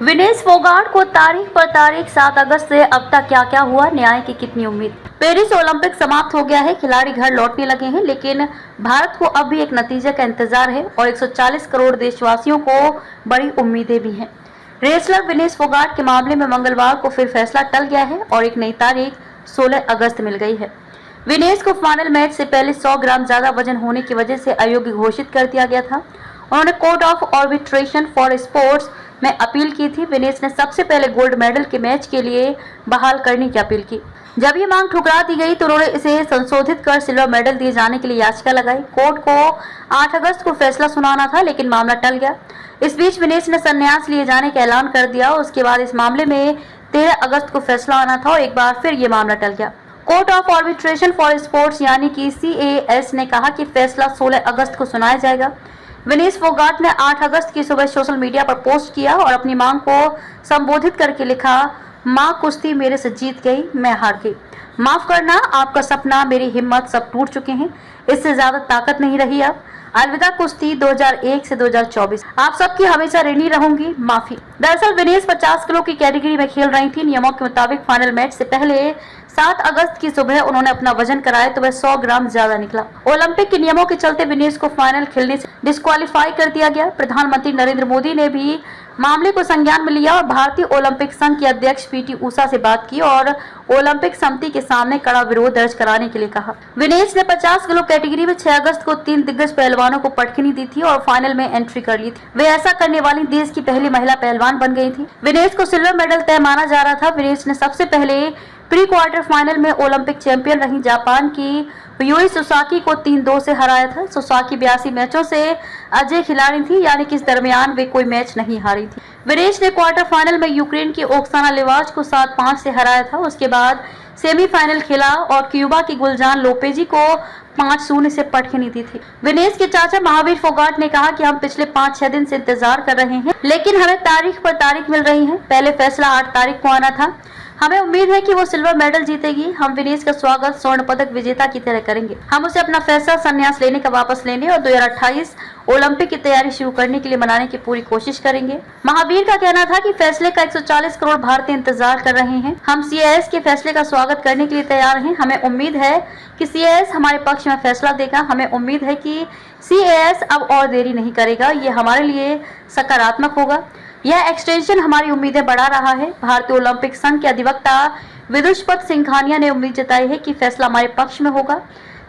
विनेश फोगाट को तारीख पर तारीख 7 अगस्त से अब तक क्या क्या हुआ, न्याय की कितनी उम्मीद। पेरिस ओलंपिक समाप्त हो गया है, खिलाड़ी घर लौटने लगे हैं, लेकिन भारत को अब भी एक नतीजे का इंतजार है और 140 करोड़ देशवासियों को बड़ी उम्मीदें भी हैं। रेसलर विनेश फोगाट के मामले में मंगलवार को फिर फैसला टल गया है और एक नई तारीख 16 अगस्त मिल गई है। विनेश को फाइनल मैच से पहले 100 ग्राम ज्यादा वजन होने की वजह से अयोग्य घोषित कर दिया गया था। उन्होंने court of arbitration for sports में अपील की थी। विनेश ने सबसे पहले गोल्ड मेडल के मैच के लिए बहाल करने की अपील की। जब ये मांग ठुकरा दी गई तो उन्होंने इसे संशोधित कर सिल्वर मेडल दिए जाने के लिए याचिका लगाई। कोर्ट को 8 अगस्त को फैसला सुनाना था, लेकिन मामला टल गया। इस बीच विनेश ने संन्यास लिए जाने का ऐलान कर दिया। उसके बाद इस मामले में 13 अगस्त को फैसला आना था और एक बार फिर ये मामला टल गया। Court of arbitration for sports यानी कि CAS ने कहा कि फैसला 16 अगस्त को सुनाया जाएगा। विनेश फोगाट ने 8 अगस्त की सुबह सोशल मीडिया पर पोस्ट किया और अपनी मांग को संबोधित करके लिखा, मां कुश्ती मेरे से जीत गई, मैं हार गई। माफ करना, आपका सपना, मेरी हिम्मत सब टूट चुके हैं। इससे ज्यादा ताकत नहीं रही अब। अलविदा कुश्ती 2001 से 2024। आप सबकी हमेशा ऋणी रहूंगी, माफी। दरअसल विनेश 50 किलो की कैटेगरी में खेल रही थी। नियमों के मुताबिक फाइनल मैच से पहले 7 अगस्त की सुबह उन्होंने अपना वजन कराया तो वह 100 ग्राम ज्यादा निकला। ओलंपिक के नियमों के चलते विनेश को फाइनल खेलने से डिस्क्वालीफाई कर दिया गया। प्रधानमंत्री नरेंद्र मोदी ने भी मामले को संज्ञान में लिया और भारतीय ओलंपिक संघ के अध्यक्ष PT ऊषा से बात की और ओलंपिक समिति के सामने कड़ा विरोध दर्ज कराने के लिए कहा। विनेश ने 50 किलो कैटेगरी में 6 अगस्त को 3 दिग्गज पहलवानों को पटखनी दी थी और फाइनल में एंट्री कर ली थी। वे ऐसा करने वाली देश की पहली महिला पहलवान बन गई थी। विनेश को सिल्वर मेडल तय माना जा रहा था। विनेश ने सबसे पहले प्री क्वार्टर फाइनल में ओलंपिक चैंपियन रही जापान की यूई सुसाकी को 3-2 से हराया था। सुसाकी 82 मैचों से अजय खिलाड़ी थी, यानी कि इस दरमियान वे कोई मैच नहीं हारी थी। विनेश ने क्वार्टर फाइनल में यूक्रेन की ओक्साना लिवाच को 7-5 से हराया था। उसके बाद सेमीफाइनल खेला और क्यूबा की गुलजान लोपेजी को 5-0 से पटखनी दी थी। विनेश के चाचा महावीर फोगाट ने कहा कि हम पिछले 5-6 दिन से इंतजार कर रहे हैं, लेकिन हमें तारीख पर तारीख मिल रही है। पहले फैसला 8 तारीख को आना था। हमें उम्मीद है कि वो सिल्वर मेडल जीतेगी। हम विनेश का स्वागत स्वर्ण पदक विजेता की तरह करेंगे। हम उसे अपना फैसला संन्यास लेने का वापस लेने और 2028 ओलंपिक की तैयारी शुरू करने के लिए मनाने की पूरी कोशिश करेंगे। महावीर का कहना था कि फैसले का 140 करोड़ भारतीय इंतजार कर रहे हैं। हम CAS के फैसले का स्वागत करने के लिए तैयार हैं। हमें उम्मीद है कि CAS हमारे पक्ष में फैसला देगा। हमें उम्मीद है कि CAS अब और देरी नहीं करेगा। ये हमारे लिए सकारात्मक होगा। यह एक्सटेंशन हमारी उम्मीदें बढ़ा रहा है। भारतीय ओलंपिक संघ के अधिवक्ता विदुषपत सिंघानिया ने उम्मीद जताई है कि फैसला हमारे पक्ष में होगा।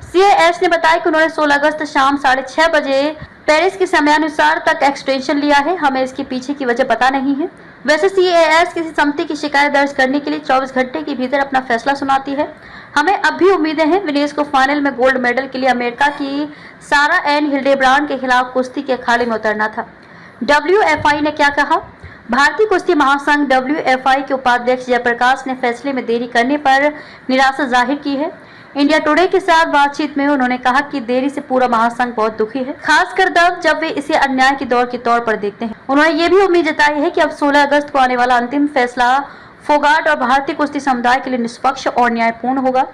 CAS ने बताया कि उन्होंने 16 अगस्त शाम 6:30 बजे पेरिस के समयानुसार तक एक्सटेंशन लिया है। हमें इसके पीछे की वजह पता नहीं है। वैसे CAS किसी समिति की शिकायत दर्ज करने के लिए 24 घंटे के भीतर अपना फैसला सुनाती है। हमें अब भी उम्मीदें हैं। विनेश को फाइनल में गोल्ड मेडल के लिए अमेरिका की सारा एन हिल्डेब्रांड के खिलाफ कुश्ती के अखाड़े में उतरना था। WFI ने क्या कहा? भारतीय कुश्ती महासंघ WFI के उपाध्यक्ष जयप्रकाश ने फैसले में देरी करने पर निराशा जाहिर की है। इंडिया टुडे के साथ बातचीत में उन्होंने कहा कि देरी से पूरा महासंघ बहुत दुखी है, खासकर तब जब वे इसे अन्याय के दौर के तौर पर देखते हैं। उन्होंने ये भी उम्मीद जताई है कि अब 16 अगस्त को आने वाला अंतिम फैसला फोगाट और भारतीय कुश्ती समुदाय के लिए निष्पक्ष और न्यायपूर्ण होगा।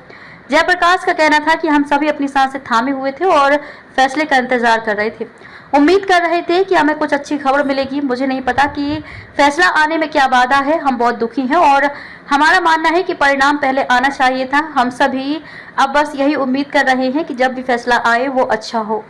जयप्रकाश का कहना था कि हम सभी अपनी सांसें थामे हुए थे और फैसले का इंतजार कर रहे थे। उम्मीद कर रहे थे कि हमें कुछ अच्छी खबर मिलेगी। मुझे नहीं पता कि फैसला आने में क्या बाधा है। हम बहुत दुखी हैं और हमारा मानना है कि परिणाम पहले आना चाहिए था। हम सभी अब बस यही उम्मीद कर रहे हैं कि जब भी फैसला आए वो अच्छा हो।